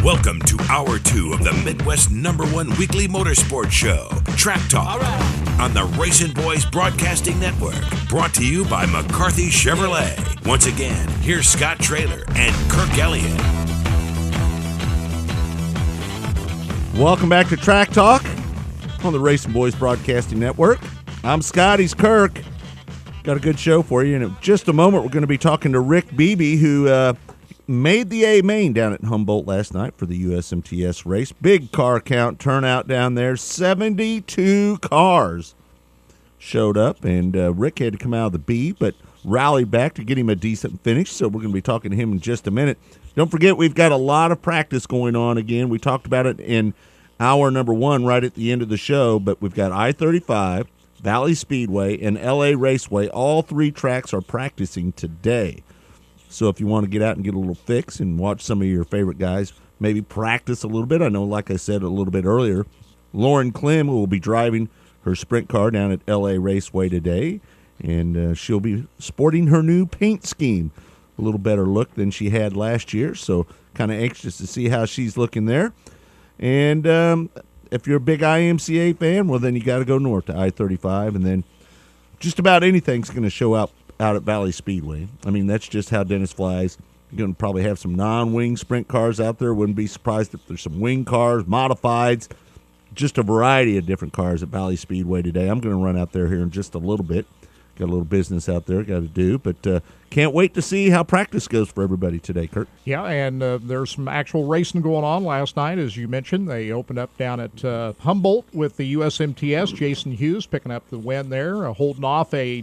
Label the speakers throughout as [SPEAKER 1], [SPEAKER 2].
[SPEAKER 1] Welcome to Hour 2 of the Midwest #1 weekly motorsports show, Track Talk, on the RacinBoys Broadcasting Network. Brought to you by McCarthy Chevrolet. Once again, here's Scott Traylor and Kirk Elliott.
[SPEAKER 2] Welcome back to Track Talk on the RacinBoys Broadcasting Network. I'm Scott, he's Kirk. Got a good show for you. In just a moment, we're going to be talking to Rick Beebe, who made the A main down at Humboldt last night for the USMTS race. Big car count turnout down there. 72 cars showed up, and Rick had to come out of the B, but rallied back to get him a decent finish, so we're going to be talking to him in just a minute. Don't forget, we've got a lot of practice going on again. We talked about it in hour number 1 right at the end of the show, but we've got I-35, Valley Speedway, and LA Raceway. All 3 tracks are practicing today. So if you want to get out and get a little fix and watch some of your favorite guys, maybe practice a little bit. I know, like I said a little bit earlier, Lauren Clem will be driving her sprint car down at LA Raceway today, and she'll be sporting her new paint scheme. A little better look than she had last year, so kind of anxious to see how she's looking there. And if you're a big IMCA fan, well, then you got to go north to I-35, and then just about anything's going to show up out at Valley Speedway. I mean, that's just how Dennis flies. You're going to probably have some non-wing sprint cars out there. Wouldn't be surprised if there's some wing cars, modifieds, just a variety of different cars at Valley Speedway today. I'm going to run out there here in just a little bit. Got a little business out there got to do, but can't wait to see how practice goes for everybody today, Kirk.
[SPEAKER 3] Yeah, and there's some actual racing going on last night, as you mentioned. They opened up down at Humboldt with the USMTS. Jason Hughes picking up the win there, holding off a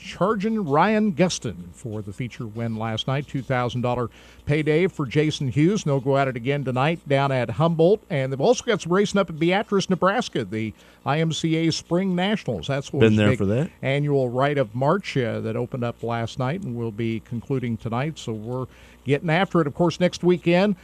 [SPEAKER 3] charging Ryan Gustin for the feature win last night. $2,000 payday for Jason Hughes. And they'll go at it again tonight down at Humboldt. And they've also got some racing up at Beatrice, Nebraska, the IMCA Spring Nationals. That's what
[SPEAKER 2] been there for that
[SPEAKER 3] annual Rite of March that opened up last night and will be concluding tonight. So we're getting after it. Of course, next weekend,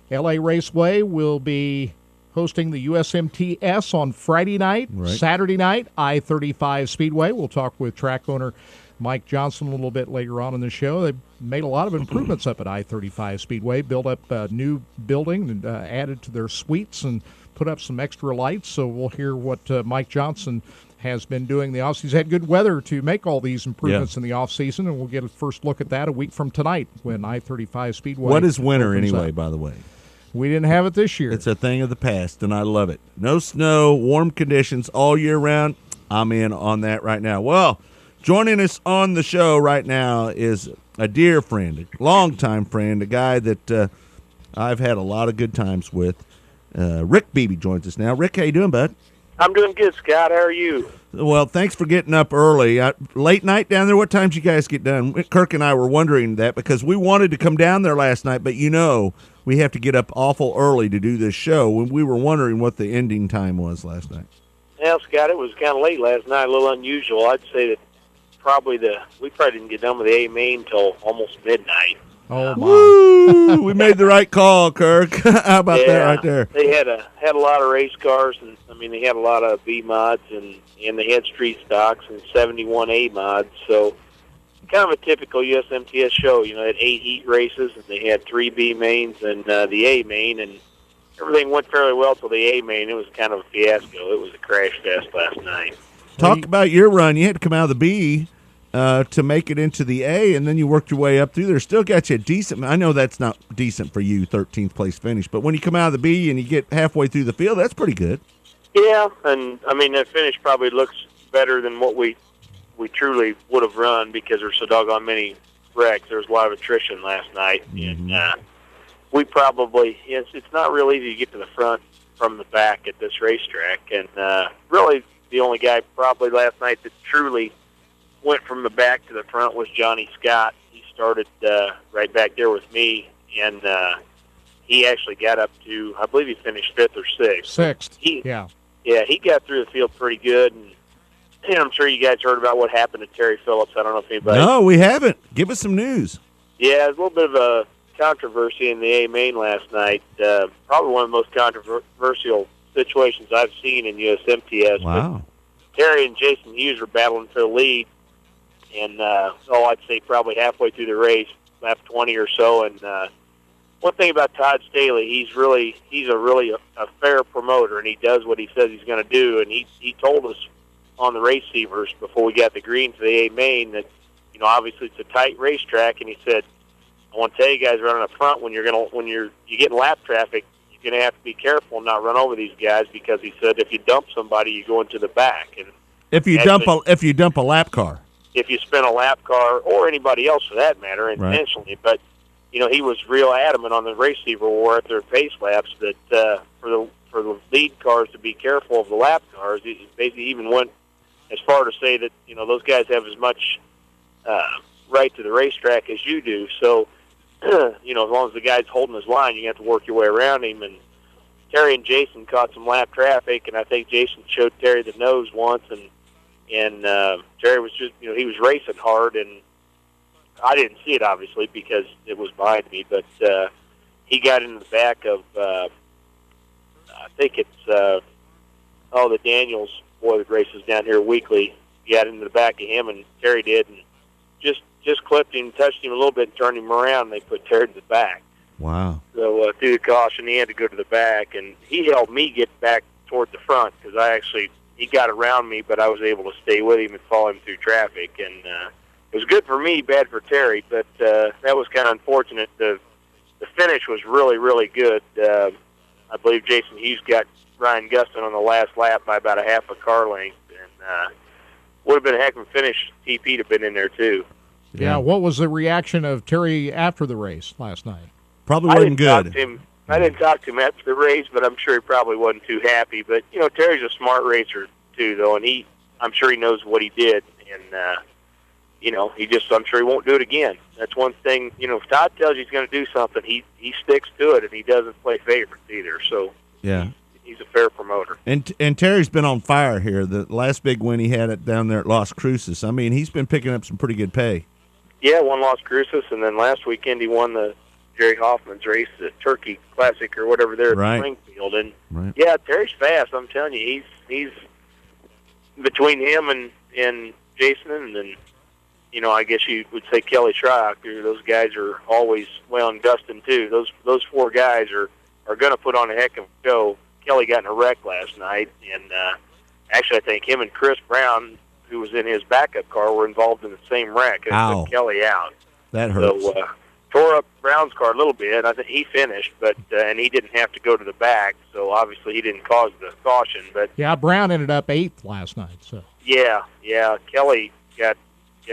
[SPEAKER 3] LA Raceway will be hosting the USMTS on Friday night. Right. Saturday night, I-35 Speedway. We'll talk with track owner Mike Johnson a little bit later on in the show. They've made a lot of improvements up at I-35 Speedway, built up a new building and added to their suites and put up some extra lights. So we'll hear what Mike Johnson has been doing the offseason. He's had good weather to make all these improvements in the offseason, and we'll get a first look at that a week from tonight when I-35 Speedway.
[SPEAKER 2] What is winter anyway, by the way?
[SPEAKER 3] We didn't have it this year.
[SPEAKER 2] It's a thing of the past, and I love it. No snow, warm conditions all year round. I'm in on that right now. Well, joining us on the show right now is a dear friend, a longtime friend, a guy that I've had a lot of good times with. Rick Beebe joins us now. Rick, how you doing, bud?
[SPEAKER 4] I'm doing good, Scott. How are you?
[SPEAKER 2] Well, thanks for getting up early. Late night down there, what time did you guys get done? Kirk and I were wondering that because we wanted to come down there last night, but we have to get up awful early to do this show, and we were wondering what the ending time was last night.
[SPEAKER 4] Well, Scott, it was kind of late last night, a little unusual. I'd say that we probably didn't get done with the A main until almost midnight.
[SPEAKER 3] Oh, my.
[SPEAKER 2] Woo! We made the right call, Kirk. How about that right there?
[SPEAKER 4] They had a lot of race cars, and they had a lot of B mods, and they had street stocks and 71 A mods, so kind of a typical USMTS show. They had 8 heat races, and they had 3 B mains and the A main, and everything went fairly well till the A main. It was kind of a fiasco. It was a crash fest last night.
[SPEAKER 2] Talk about your run. You had to come out of the B to make it into the A, and then you worked your way up through there. Still got you a decent. I know that's not decent for you, 13th place finish, but when you come out of the B and you get halfway through the field, that's pretty good.
[SPEAKER 4] Yeah, and that finish probably looks better than what we truly would have run because there's so doggone many wrecks. There was a lot of attrition last night, and we probably it's not real easy to get to the front from the back at this racetrack, and really the only guy probably last night that truly went from the back to the front was Johnny Scott. He started right back there with me, and he actually got up to, I believe he finished 5th or 6th.
[SPEAKER 3] 6th,
[SPEAKER 4] Yeah, he got through the field pretty good, and I'm sure you guys heard about what happened to Terry Phillips. I don't know if anybody...
[SPEAKER 2] No, we haven't. Give us some news.
[SPEAKER 4] Yeah, there's a little bit of a controversy in the A main last night. Probably one of the most controversial situations I've seen in USMTS.
[SPEAKER 2] Wow.
[SPEAKER 4] But Terry and Jason Hughes were battling for the lead, and I'd say probably halfway through the race, lap 20 or so, and one thing about Todd Staley, he's a really fair promoter, and he does what he says he's going to do. And he told us on the Receivers before we got the green for the A main that, you know, obviously it's a tight racetrack, and he said, I want to tell you guys running up front, when you get in lap traffic, you're going to have to be careful and not run over these guys, because he said if you dump somebody, you go into the back. And
[SPEAKER 2] if you dump a lap car,
[SPEAKER 4] if you spin a lap car, or anybody else for that matter, intentionally, right. But you know, he was real adamant on the Receiver war at their pace laps that for the lead cars to be careful of the lap cars. He basically even went as far to say that, you know, those guys have as much right to the racetrack as you do. So, you know, as long as the guy's holding his line, you have to work your way around him. And Terry and Jason caught some lap traffic, and I think Jason showed Terry the nose once, and Terry was just, you know, he was racing hard, and I didn't see it, obviously, because it was behind me, but he got into the back of, I think it's, the Daniels boy that races down here weekly. He got into the back of him, and Terry did, and just clipped him, touched him a little bit, and turned him around, and they put Terry to the back.
[SPEAKER 2] Wow.
[SPEAKER 4] So through the caution, he had to go to the back, and he helped me get back toward the front, because he got around me, but I was able to stay with him and follow him through traffic, and it was good for me, bad for Terry, but that was kind of unfortunate. The finish was really, really good. I believe Jason Hughes got Ryan Gustin on the last lap by about a half a car length, and would have been a heck of a finish. TP'd have been in there, too.
[SPEAKER 3] Yeah, what was the reaction of Terry after the race last night?
[SPEAKER 2] Probably wasn't good.
[SPEAKER 4] I didn't talk to him after the race, but I'm sure he probably wasn't too happy. But, you know, Terry's a smart racer, too, though, and I'm sure he knows what he did, and you know, I'm sure he won't do it again. That's one thing, you know, if Todd tells you he's going to do something, he sticks to it, and he doesn't play favorites either. So
[SPEAKER 2] yeah,
[SPEAKER 4] he's a fair promoter.
[SPEAKER 2] And Terry's been on fire here. The last big win he had down there at Las Cruces. I mean, he's been picking up some pretty good pay.
[SPEAKER 4] Yeah, won Las Cruces, and then last weekend he won the Jerry Hoffman's race, the Turkey Classic or whatever there at Springfield. And yeah, Terry's fast. I'm telling you, he's between him and Jason, and then, you know, I guess you would say Kelly Shryock. Those guys are always, well, and Gustin too. Those four guys are going to put on a heck of a show. Kelly got in a wreck last night, and actually I think him and Chris Brown, who was in his backup car, were involved in the same wreck. It took Kelly out.
[SPEAKER 2] That hurts.
[SPEAKER 4] So tore up Brown's car a little bit. I think he finished, but and he didn't have to go to the back, so obviously he didn't cause the caution. But
[SPEAKER 3] yeah, Brown ended up 8th last night. So
[SPEAKER 4] yeah, Kelly got he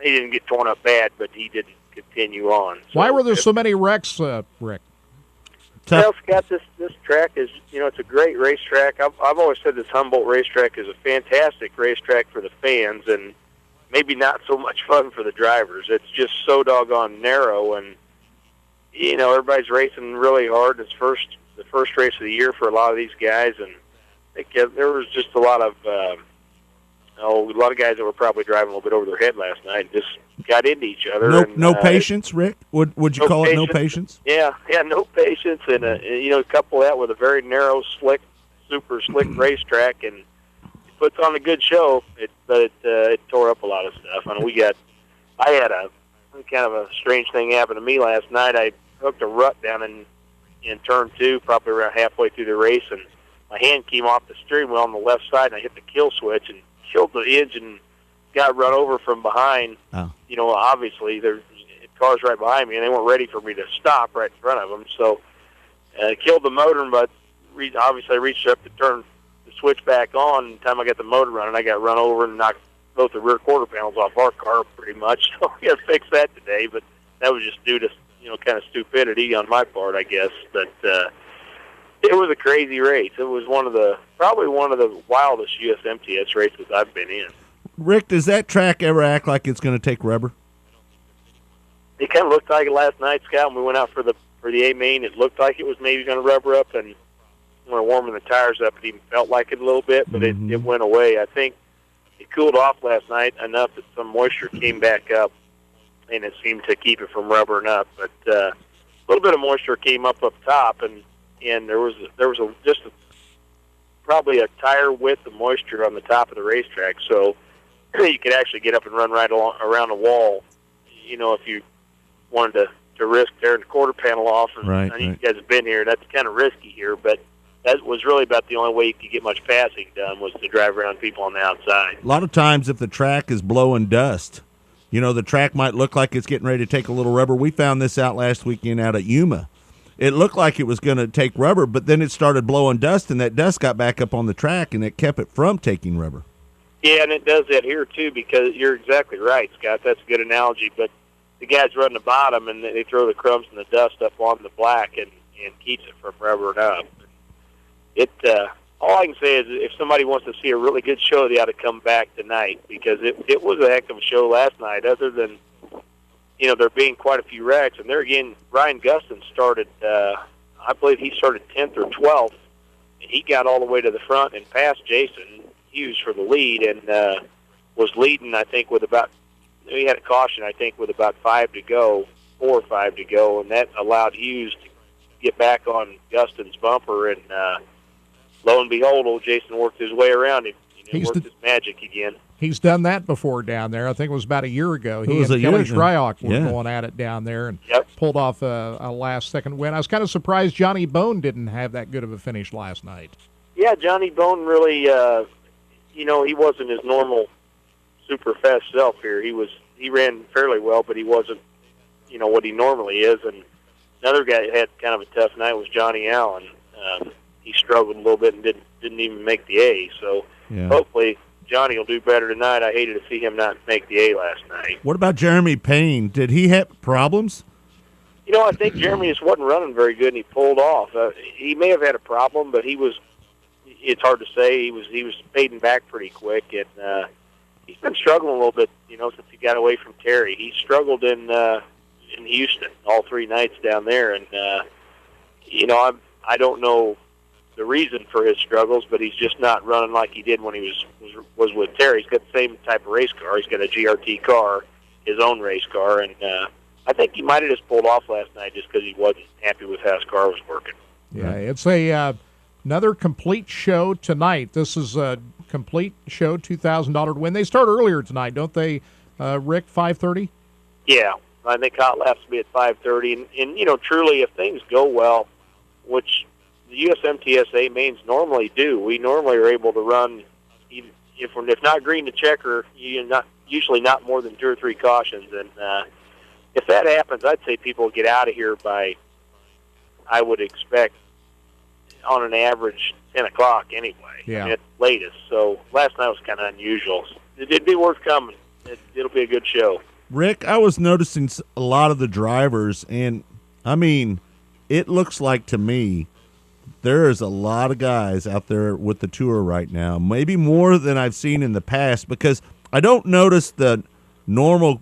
[SPEAKER 4] didn't get torn up bad, but he didn't continue on. So,
[SPEAKER 3] why were there so many wrecks, Rick?
[SPEAKER 4] Well, Scott, this track is, you know, it's a great racetrack. I've always said this Humboldt racetrack is a fantastic racetrack for the fans, and maybe not so much fun for the drivers. It's just so doggone narrow, and, you know, everybody's racing really hard. It's the first race of the year for a lot of these guys, and there was just a lot of guys that were probably driving a little bit over their head last night and just got into each other.
[SPEAKER 2] No patience, Rick? Would you call it no patience?
[SPEAKER 4] Yeah, no patience, and you know, couple that with a very narrow, super slick racetrack, and it puts on a good show. But it tore up a lot of stuff. I mean, I had a kind of a strange thing happen to me last night. I hooked a rut down in turn 2, probably around halfway through the race, and my hand came off the steering wheel on the left side, and I hit the kill switch and killed the engine. Got run over from behind.
[SPEAKER 2] Oh.
[SPEAKER 4] You know, obviously there's cars right behind me, and they weren't ready for me to stop right in front of them. So killed the motor, but obviously I reached up to turn the switch back on. And the time I got the motor running, I got run over and knocked both the rear quarter panels off our car pretty much. So we got to fix that today, but that was just due to, you know, kind of stupidity on my part, I guess. But it was a crazy race. It was probably one of the wildest USMTS races I've been in.
[SPEAKER 2] Rick, does that track ever act like it's going to take rubber?
[SPEAKER 4] It kind of looked like it last night, Scott. When we went out for the A main, it looked like it was maybe going to rubber up, and when we were warming the tires up, it even felt like it a little bit, but it went away. I think it cooled off last night enough that some moisture came back up, and it seemed to keep it from rubbering up. But a little bit of moisture came up top, and there was probably a tire width of moisture on the top of the racetrack, so you could actually get up and run right around the wall, you know, if you wanted to risk tearing the quarter panel off. And
[SPEAKER 2] Right,
[SPEAKER 4] I know
[SPEAKER 2] right.
[SPEAKER 4] you guys have been here. That's kind of risky here, but that was really about the only way you could get much passing done was to drive around people on the outside.
[SPEAKER 2] A lot of times if the track is blowing dust, the track might look like it's getting ready to take a little rubber. We found this out last weekend out at Yuma. It looked like it was going to take rubber, but then it started blowing dust, and that dust got back up on the track, and it kept it from taking rubber.
[SPEAKER 4] Yeah, and it does that here, too, because you're exactly right, Scott. That's a good analogy, but the guys run the bottom, and they throw the crumbs and the dust up on the black and keeps it from rubbering up. All I can say is if somebody wants to see a really good show, they ought to come back tonight because it was a heck of a show last night. Other than there being quite a few wrecks, and there again, Ryan Gustin started. I believe he started 10th or 12th. And he got all the way to the front and passed Jason Hughes for the lead, and was leading. I think with about he had a caution. I think with about 5 to go, 4 or 5 to go, and that allowed Hughes to get back on Gustin's bumper and. Lo and behold, old Jason worked his way around him. Worked his magic again.
[SPEAKER 3] He's done that before down there. I think it was about a year ago. He
[SPEAKER 2] was
[SPEAKER 3] and
[SPEAKER 2] a
[SPEAKER 3] Kelly
[SPEAKER 2] year ago.
[SPEAKER 3] Shryock were
[SPEAKER 2] Yeah.
[SPEAKER 3] going at it down there and
[SPEAKER 4] Yep.
[SPEAKER 3] pulled off a last-second win. I was kind of surprised Johnny Bone didn't have that good of a finish last night.
[SPEAKER 4] Yeah, Johnny Bone really, he wasn't his normal super fast self here. He ran fairly well, but he wasn't, what he normally is. And another guy that had kind of a tough night was Johnny Allen. He struggled a little bit and didn't even make the A. So hopefully Johnny will do better tonight. I hated to see him not make the A last night.
[SPEAKER 2] What about Jeremy Payne? Did he have problems?
[SPEAKER 4] I think Jeremy just wasn't running very good, and he pulled off. He may have had a problem, but it's hard to say. He was fading back pretty quick, and he's been struggling a little bit, since he got away from Terry. He struggled in Houston all 3 nights down there, and I don't know the reason for his struggles, but he's just not running like he did when he was with Terry. He's got the same type of race car. He's got a GRT car, his own race car, and I think he might have just pulled off last night just because he wasn't happy with how his car was working.
[SPEAKER 3] Yeah, it's another complete show tonight. This is a complete show, $2,000 to win. They start earlier tonight, don't they, Rick, 5:30?
[SPEAKER 4] Yeah, I think hot laps will be at 5:30, and truly, if things go well, which the USMTS mains normally do, we normally are able to run, if not green to checker, usually not more than 2 or 3 cautions. And if that happens, I'd say people will get out of here by, I would expect, on an average 10 o'clock anyway.
[SPEAKER 3] Yeah.
[SPEAKER 4] At latest. So last night was kind of unusual. It'd be worth coming. It'll be a good show.
[SPEAKER 2] Rick, I was noticing a lot of the drivers, and, it looks like to me there is a lot of guys out there with the tour right now, maybe more than I've seen in the past, because I don't notice the normal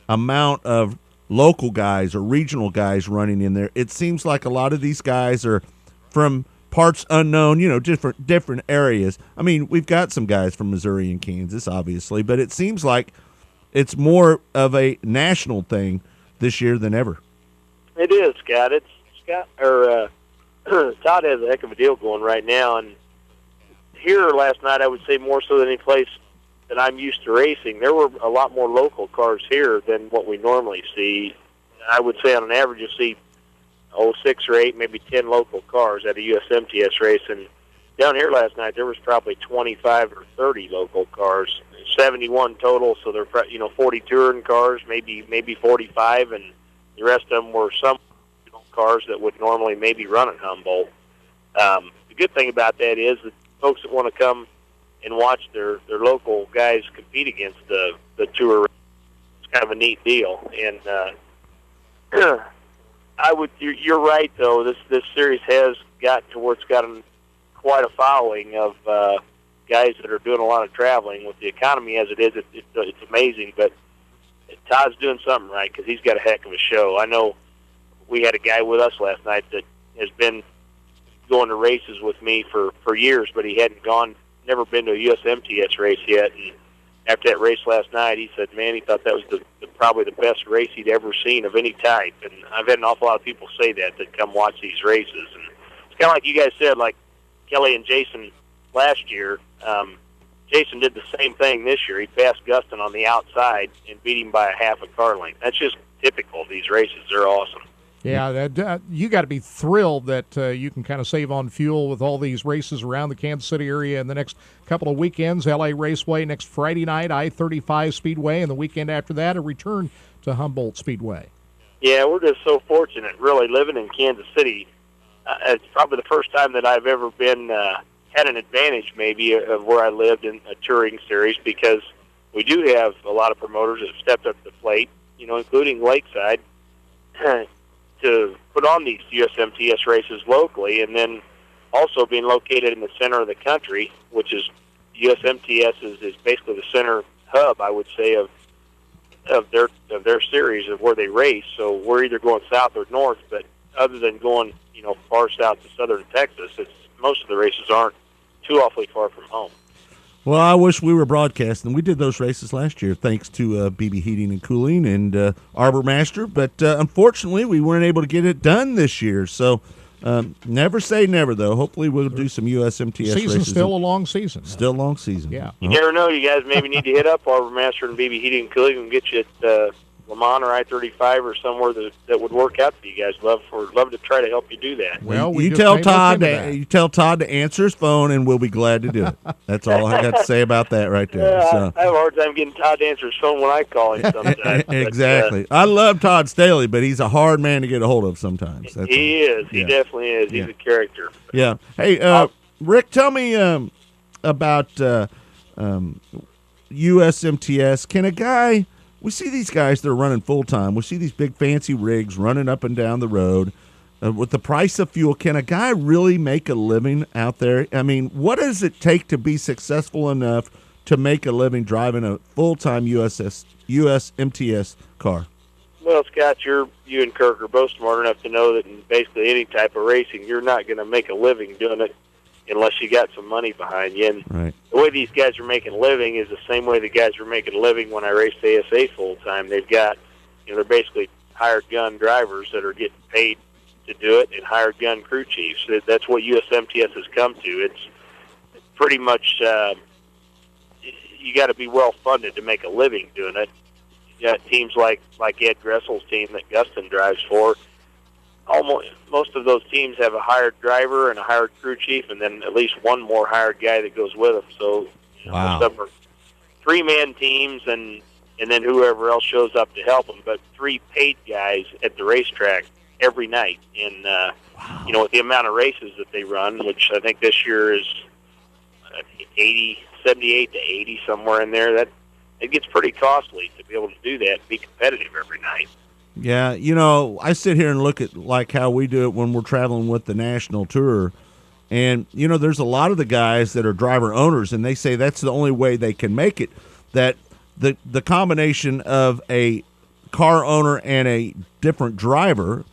[SPEAKER 2] amount of local guys or regional guys running in there. It seems like a lot of these guys are from parts unknown, different areas. We've got some guys from Missouri and Kansas, obviously, but it seems like it's more of a national thing this year than ever.
[SPEAKER 4] It is, Scott. Todd has a heck of a deal going right now, and here last night I would say more so than any place that I'm used to racing. There were a lot more local cars here than what we normally see. I would say on an average you'll see 6 or 8, maybe 10 local cars at a USMTS race, and down here last night there was probably 25 or 30 local cars, 71 total. So they're 40 touring cars, maybe 45, and the rest of them were some cars that would normally maybe run at Humboldt. The good thing about that is that folks that want to come and watch their local guys compete against the tour, it's kind of a neat deal. And you're right though. This series has got to where it's gotten quite a following of guys that are doing a lot of traveling. With the economy as it is, it's amazing. But Todd's doing something right because he's got a heck of a show. I know. We had a guy with us last night that has been going to races with me for years, but he never been to a USMTS race yet. And after that race last night, he said, man, he thought that was probably the best race he'd ever seen of any type. And I've had an awful lot of people say that come watch these races. And it's kind of like you guys said, like Kelly and Jason last year. Jason did the same thing this year. He passed Guston on the outside and beat him by a half a car length. That's just typical of these races. They're awesome.
[SPEAKER 3] Yeah, you got to be thrilled that you can kind of save on fuel with all these races around the Kansas City area in the next couple of weekends. LA Raceway next Friday night, I-35 Speedway, and the weekend after that, a return to Humboldt Speedway.
[SPEAKER 4] Yeah, we're just so fortunate, really, living in Kansas City. It's probably the first time that I've ever been had an advantage, maybe, of where I lived in a touring series, because we do have a lot of promoters that have stepped up to the plate, including Lakeside, to put on these USMTS races locally, and then also being located in the center of the country, which is USMTS is basically the center hub, I would say, of their series of where they race. So we're either going south or north, but other than going far south to southern Texas, most of the races aren't too awfully far from home.
[SPEAKER 2] Well, I wish we were broadcasting. We did those races last year, thanks to Beebe Heating and Cooling and Arbor Master. But unfortunately, we weren't able to get it done this year. So never say never, though. Hopefully, we'll do some USMTS races.
[SPEAKER 3] Season's still a long season.
[SPEAKER 2] Still a long season.
[SPEAKER 3] Yeah.
[SPEAKER 4] You never know. You guys maybe need to hit up Arbor Master and Beebe Heating and Cooling and get you at Le Mans or I-35 or somewhere that would work out for you guys. Love to try to help you do that.
[SPEAKER 3] Well,
[SPEAKER 2] you tell Todd to answer his phone, and we'll be glad to do it. That's all I got to say about that right there.
[SPEAKER 4] Yeah,
[SPEAKER 2] So.
[SPEAKER 4] I have a hard time getting Todd to answer his phone when I call him sometimes.
[SPEAKER 2] Exactly. I love Todd Staley, but he's a hard man to get a hold of sometimes.
[SPEAKER 4] He is. He definitely is. He's a character.
[SPEAKER 2] Yeah. Hey, Rick, tell me about USMTS. Can a guy... We see these guys that are running full-time. We see these big fancy rigs running up and down the road. With the price of fuel, can a guy really make a living out there? I mean, what does it take to be successful enough to make a living driving a full-time USMTS car?
[SPEAKER 4] Well, Scott, you and Kirk are both smart enough to know that in basically any type of racing, you're not going to make a living doing it unless you got some money behind you. And
[SPEAKER 2] right.
[SPEAKER 4] The way these guys are making a living is the same way the guys were making a living when I raced ASA full time. They've got, they're basically hired gun drivers that are getting paid to do it, and hired gun crew chiefs. That's what USMTS has come to. It's pretty much you got to be well funded to make a living doing it. You got teams like Ed Gressel's team that Guston drives for. Most of those teams have a hired driver and a hired crew chief, and then at least one more hired guy that goes with them. So
[SPEAKER 2] wow.
[SPEAKER 4] Most of them are three-man teams, and then whoever else shows up to help them. But three paid guys at the racetrack every night. And
[SPEAKER 2] wow.
[SPEAKER 4] With the amount of races that they run, which I think this year is 78 to 80, somewhere in there, that it gets pretty costly to be able to do that and be competitive every night.
[SPEAKER 2] Yeah, I sit here and look at like how we do it when we're traveling with the national tour. And, there's a lot of the guys that are driver owners, and they say that's the only way they can make it, that the combination of a car owner and a different driver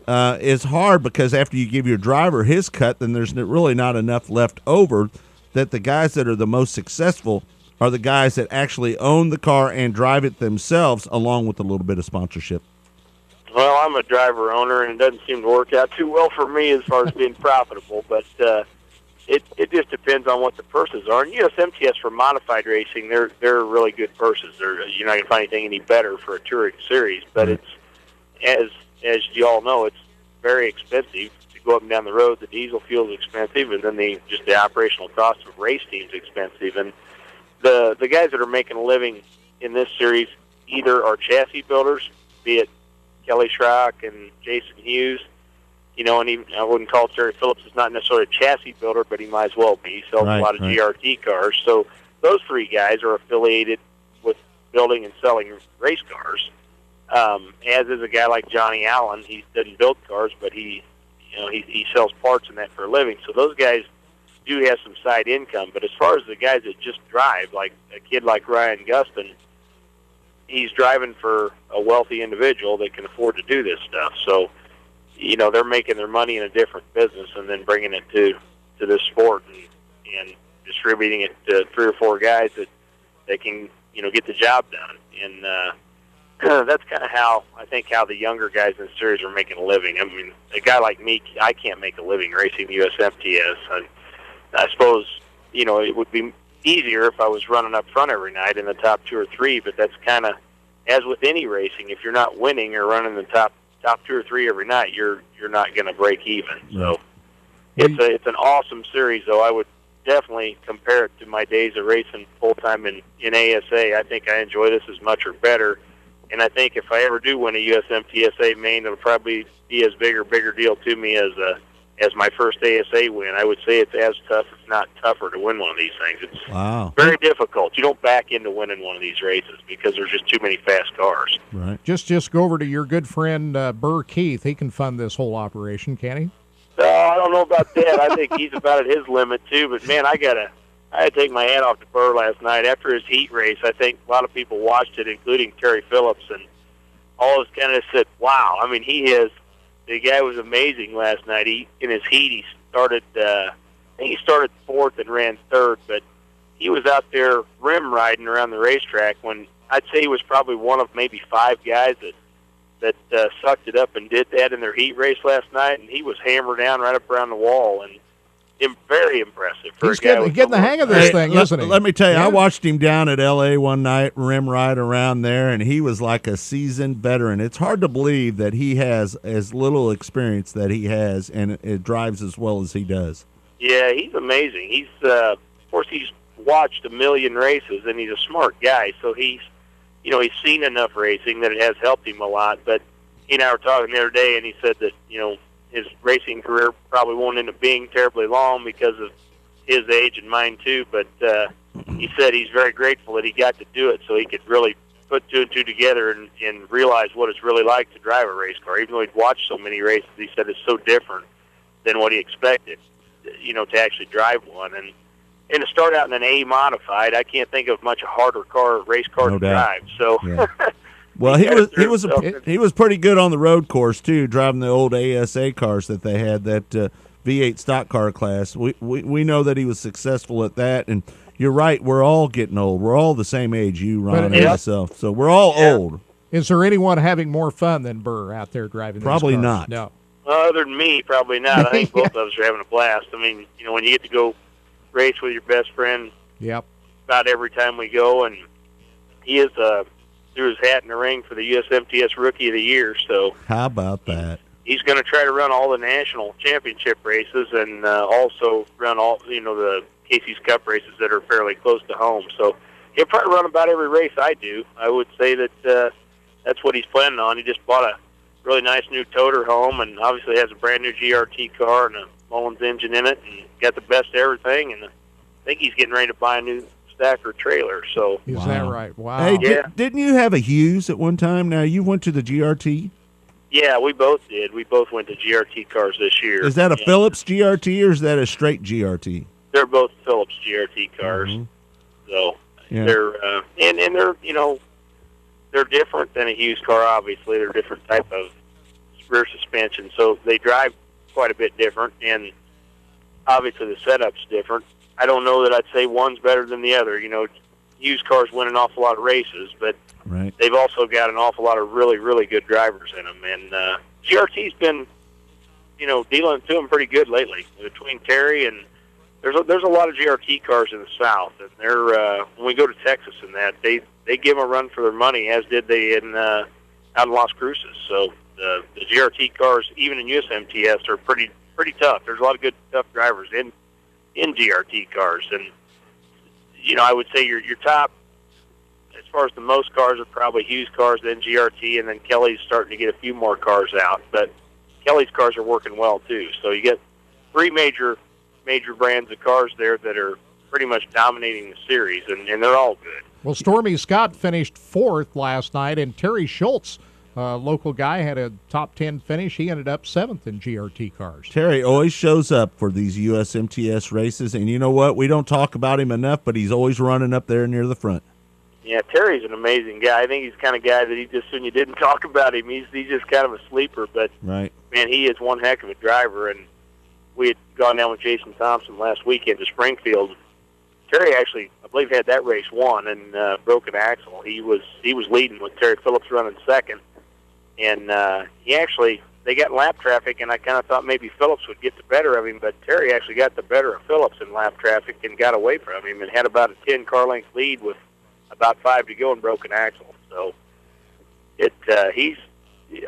[SPEAKER 2] is hard, because after you give your driver his cut, then there's really not enough left over, that the guys that are the most successful are the guys that actually own the car and drive it themselves, along with a little bit of sponsorship.
[SPEAKER 4] Well, I'm a driver owner, and it doesn't seem to work out too well for me as far as being profitable, but it just depends on what the purses are. And USMTS for modified racing, they're really good purses. You're not going to find anything any better for a touring series, but it's, as you all know, it's very expensive to go up and down the road. The diesel fuel is expensive, and then the operational cost of race teams expensive. And the guys that are making a living in this series either are chassis builders, be it Kelly Schrock and Jason Hughes, and even, I wouldn't call Terry Phillips is not necessarily a chassis builder, but he might as well be. He sells a lot of GRT cars. So those three guys are affiliated with building and selling race cars, as is a guy like Johnny Allen. He doesn't build cars, but he sells parts and that for a living. So those guys do have some side income. But as far as the guys that just drive, like a kid like Ryan Guston, he's driving for a wealthy individual that can afford to do this stuff. So, they're making their money in a different business and then bringing it to this sport and distributing it to three or four guys that can, get the job done. And that's kind of how the younger guys in the series are making a living. I mean, a guy like me, I can't make a living racing USMTS. I suppose, it would be easier if I was running up front every night in the top 2 or 3, but that's kind of, as with any racing, if you're not winning or running the top 2 or 3 every night, you're not going to break even. So it's an awesome series, though. I would definitely compare it to my days of racing full-time in ASA. I think I enjoy this as much or better, and I think if I ever do win a USMTSA main, it'll probably be as bigger deal to me as my first ASA win. I would say it's as tough, if not tougher, to win one of these things. It's very difficult. You don't back into winning one of these races because there's just too many fast cars.
[SPEAKER 2] Right.
[SPEAKER 3] Just go over to your good friend Burr Keith. He can fund this whole operation, can he?
[SPEAKER 4] I don't know about that. I think he's about at his limit too. But man, I had to take my hat off to Burr last night after his heat race. I think a lot of people watched it, including Terry Phillips, and all of us kind of said, "Wow!" I mean, the guy was amazing last night. In his heat, he started. I think he started 4th and ran 3rd, but he was out there rim riding around the racetrack when I'd say he was probably one of maybe 5 guys that sucked it up and did that in their heat race last night, and he was hammered down right up around the wall, and very impressive for
[SPEAKER 3] He's
[SPEAKER 4] a guy
[SPEAKER 3] getting the hang of this thing, isn't he?
[SPEAKER 2] Let me tell you, I watched him down at L.A. one night, rim ride around there, and he was like a seasoned veteran. It's hard to believe that he has as little experience that he has, and it drives as well as he does.
[SPEAKER 4] Yeah, he's amazing. He's of course, he's watched a million races, and he's a smart guy, so he's seen enough racing that it has helped him a lot. But he and I were talking the other day, and he said that, his racing career probably won't end up being terribly long because of his age and mine too. But he said he's very grateful that he got to do it so he could really put 2 and 2 together and realize what it's really like to drive a race car. Even though he'd watched so many races, he said it's so different than what he expected, to actually drive one. And to start out in an A modified, I can't think of much a harder race car to drive. So,
[SPEAKER 2] yeah. Well, he was pretty good on the road course too, driving the old ASA cars that they had, that V8 stock car class. We know that he was successful at that, and you're right. We're all getting old. We're all the same age, you, Ron, and myself. So we're all old.
[SPEAKER 3] Is there anyone having more fun than Burr out there driving?
[SPEAKER 2] Probably
[SPEAKER 3] these cars?
[SPEAKER 2] not.
[SPEAKER 3] No.
[SPEAKER 4] Other than me, probably not. I think both of us are having a blast. I mean, when you get to go race with your best friend, about every time we go, and he is threw his hat in the ring for the USMTS Rookie of the Year. So
[SPEAKER 2] how about that?
[SPEAKER 4] He's going to try to run all the national championship races and also run all the Casey's Cup races that are fairly close to home. So he'll probably run about every race I do. I would say that that's what he's planning on. He just bought a really nice new toter home, and obviously has a brand new GRT car and a Mullins engine in it, and got the best of everything. And I think he's getting ready to buy a new stacker trailer. So
[SPEAKER 3] is that right? Wow.
[SPEAKER 2] Hey, didn't you have a Hughes at one time? Now you went to the GRT.
[SPEAKER 4] Yeah, we both did. We both went to GRT cars this year.
[SPEAKER 2] Is that a Phillips GRT or is that a straight GRT?
[SPEAKER 4] They're both Phillips GRT cars.
[SPEAKER 2] Mm-hmm.
[SPEAKER 4] So they're and they're they're different than a Hughes car. Obviously, they're a different type of rear suspension, so they drive quite a bit different, and obviously the setup's different. I don't know that I'd say one's better than the other. Hughes cars win an awful lot of races, but they've also got an awful lot of really, really good drivers in them. And GRT's been, dealing to them pretty good lately. Between Terry and there's a lot of GRT cars in the South, and they're when we go to Texas and that they give them a run for their money, as did they in out in Las Cruces. So the GRT cars, even in USMTS, are pretty tough. There's a lot of good tough drivers in GRT cars, and I would say your top, as far as the most cars, are probably Hughes cars, then GRT, and then Kelly's starting to get a few more cars out. But Kelly's cars are working well too. So you get 3 major brands of cars there that are pretty much dominating the series, and they're all good.
[SPEAKER 3] Well, Stormy Scott finished 4th last night, and Terry Schultz, local guy, had a top 10 finish. He ended up 7th in GRT cars.
[SPEAKER 2] Terry always shows up for these USMTS races, and you know what? We don't talk about him enough, but he's always running up there near the front.
[SPEAKER 4] Yeah, Terry's an amazing guy. I think he's the kind of guy that when you didn't talk about him, he's just kind of a sleeper. But man, he is one heck of a driver. And we had gone down with Jason Thompson last weekend to Springfield. Terry actually, I believe, had that race won and broke an axle. He was leading with Terry Phillips running second. And they they got lap traffic, and I kind of thought maybe Phillips would get the better of him, but Terry actually got the better of Phillips in lap traffic and got away from him and had about a 10-car length lead with about 5 to go and broke an axle. So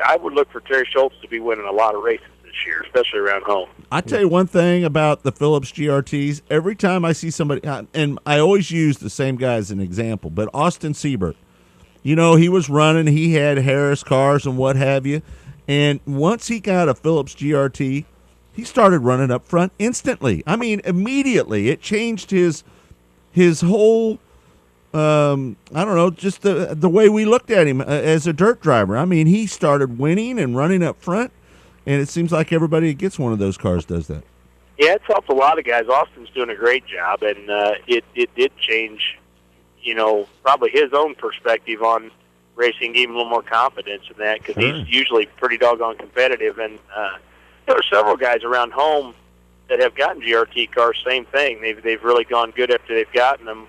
[SPEAKER 4] I would look for Terry Schultz to be winning a lot of races this year, especially around home.
[SPEAKER 2] I tell you one thing about the Phillips GRTs. Every time I see somebody, and I always use the same guy as an example, but Austin Siebert, he was running, he had Harris cars and what have you, and once he got a Phillips GRT, he started running up front instantly. I mean, immediately. It changed his whole, I don't know, just the way we looked at him as a dirt driver. I mean, he started winning and running up front, and it seems like everybody that gets one of those cars does that.
[SPEAKER 4] Yeah, it's helped a lot of guys. Austin's doing a great job, and it did change, probably his own perspective on racing, gave him a little more confidence in that because he's usually pretty doggone competitive. And there are several guys around home that have gotten GRT cars, same thing. They've really gone good after they've gotten them.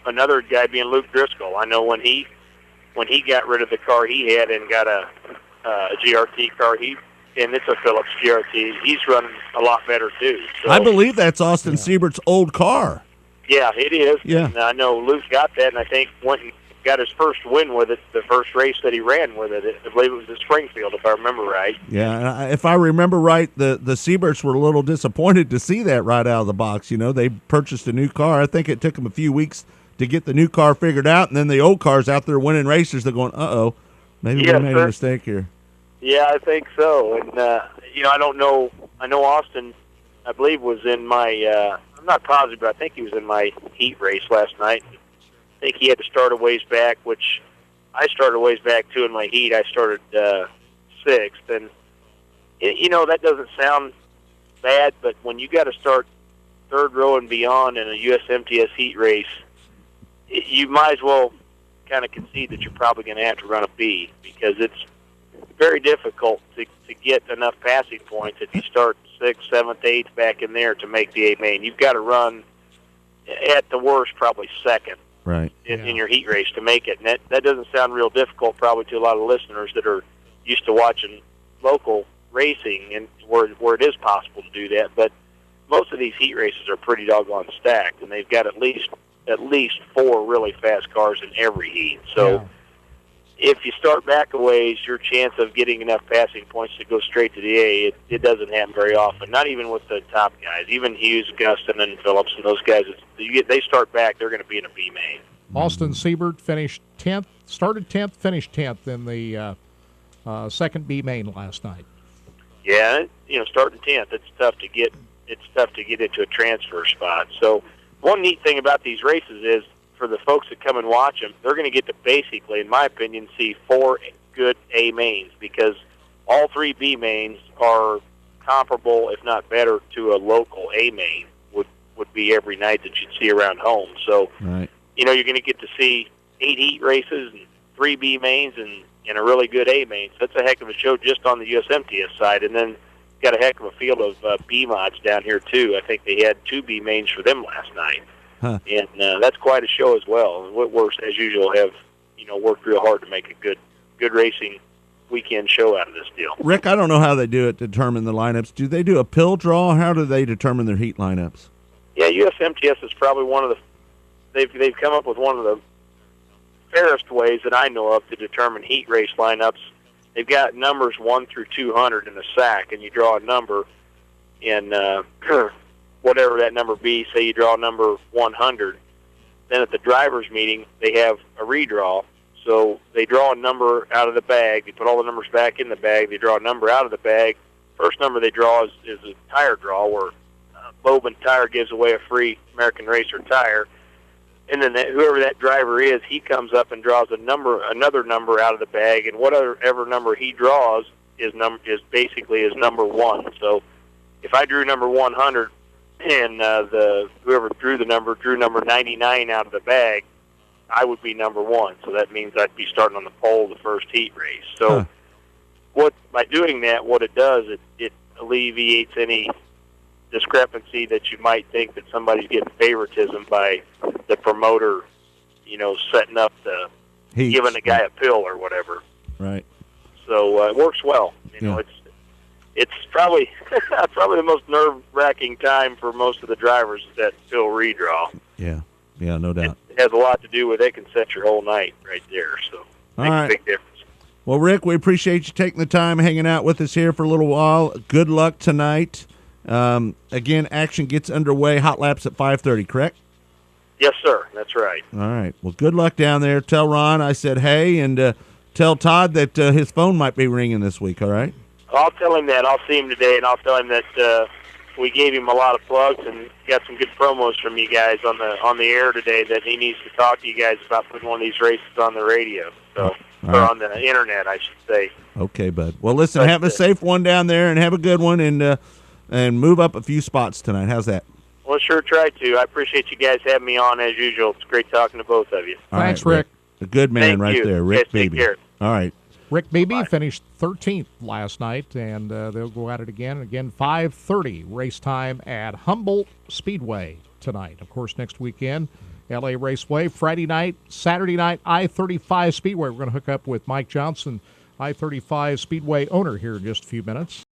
[SPEAKER 4] Another guy being Luke Driscoll. I know when he got rid of the car he had and got a GRT car, and it's a Phillips GRT, he's running a lot better too. So,
[SPEAKER 2] I believe that's Austin Siebert's old car.
[SPEAKER 4] Yeah, it is.
[SPEAKER 2] Yeah.
[SPEAKER 4] And I know Luke got that, and I think went and got his first win with it, the first race that he ran with it. I believe it was at Springfield, if I remember right.
[SPEAKER 2] Yeah, if I remember right, the Sieberts were a little disappointed to see that right out of the box. They purchased a new car. I think it took them a few weeks to get the new car figured out, and then the old car's out there winning races. They're going, uh-oh, maybe we made a mistake here.
[SPEAKER 4] Yeah, I think so. And, I don't know. I know Austin, I believe, was in my I'm not positive, but I think he was in my heat race last night. I think he had to start a ways back, which I started a ways back, too, in my heat. I started sixth. And, that doesn't sound bad, but when you got to start third row and beyond in a USMTS heat race, you might as well kind of concede that you're probably going to have to run a B because it's very difficult to get enough passing points if you start 6th, 7th, 8th back in there to make the A main. You've got to run at the worst probably second in your heat race to make it. And that doesn't sound real difficult probably to a lot of listeners that are used to watching local racing and where it is possible to do that. But most of these heat races are pretty doggone stacked, and they've got at least 4 really fast cars in every heat. So if you start back a ways, your chance of getting enough passing points to go straight to the A, it doesn't happen very often. Not even with the top guys. Even Hughes, Gustin, and Phillips and those guys, they start back, they're going to be in a B main.
[SPEAKER 3] Austin Siebert finished 10th, started 10th, finished 10th in the second B main last night.
[SPEAKER 4] Yeah, starting 10th, it's tough to get into a transfer spot. So one neat thing about these races is, for the folks that come and watch them, they're going to get to basically, in my opinion, see 4 good A mains because all 3 B mains are comparable, if not better, to a local A main would be every night that you'd see around home. So, you're going to get to see 8 heat races and 3 B mains and a really good A main. So that's a heck of a show just on the USMTS side. And then got a heck of a field of B mods down here, too. I think they had 2 B mains for them last night.
[SPEAKER 2] Huh.
[SPEAKER 4] And that's quite a show as well. And Whitworth, as usual, have worked real hard to make a good racing weekend show out of this deal.
[SPEAKER 2] Rick, I don't know how they do it to determine the lineups. Do they do a pill draw? How do they determine their heat lineups?
[SPEAKER 4] Yeah, USMTS is probably one of the they've come up with one of the fairest ways that I know of to determine heat race lineups. They've got numbers 1 through 200 in the sack, and you draw a number in whatever that number be. Say you draw number 100. Then at the drivers' meeting, they have a redraw. So they draw a number out of the bag. They put all the numbers back in the bag. They draw a number out of the bag. First number they draw is a tire draw where Bowman Tire gives away a free American Racer tire. And then whoever that driver is, he comes up and draws another number out of the bag, and whatever number he draws is basically his number 1. So if I drew number 100 and whoever drew number 99 out of the bag, I would be number 1. So that means I'd be starting on the pole the first heat race. So by doing that, what it does, it alleviates any discrepancy that you might think that somebody's getting favoritism by the promoter, setting up giving a guy a pill or whatever.
[SPEAKER 2] Right.
[SPEAKER 4] So it works well. It's it's probably the most nerve-wracking time for most of the drivers is that fill redraw.
[SPEAKER 2] Yeah, no doubt.
[SPEAKER 4] It has a lot to do with it. Can set your whole night right there. So makes a big difference.
[SPEAKER 2] Well, Rick, we appreciate you taking the time, hanging out with us here for a little while. Good luck tonight. Again, action gets underway. Hot laps at 5:30, correct?
[SPEAKER 4] Yes, sir. That's right.
[SPEAKER 2] All right. Well, good luck down there. Tell Ron I said hey, and tell Todd that his phone might be ringing this week, all right?
[SPEAKER 4] I'll tell him that. I'll see him today, and I'll tell him that we gave him a lot of plugs and got some good promos from you guys on the air today that he needs to talk to you guys about putting one of these races on the radio. So, or on the internet, I should say.
[SPEAKER 2] Okay, bud. Well, listen, have a safe one down there and have a good one, and move up a few spots tonight. How's that?
[SPEAKER 4] Well, sure, try to. I appreciate you guys having me on as usual. It's great talking to both of you.
[SPEAKER 3] Thanks, Rick.
[SPEAKER 2] A good man right there, Rick Beebe.
[SPEAKER 4] Take care.
[SPEAKER 2] All right.
[SPEAKER 3] Rick Beebe finished 13th last night, and they'll go at it again. Again, 5:30 race time at Humboldt Speedway tonight. Of course, next weekend, LA Raceway. Friday night, Saturday night, I-35 Speedway. We're going to hook up with Mike Johnson, I-35 Speedway owner, here in just a few minutes.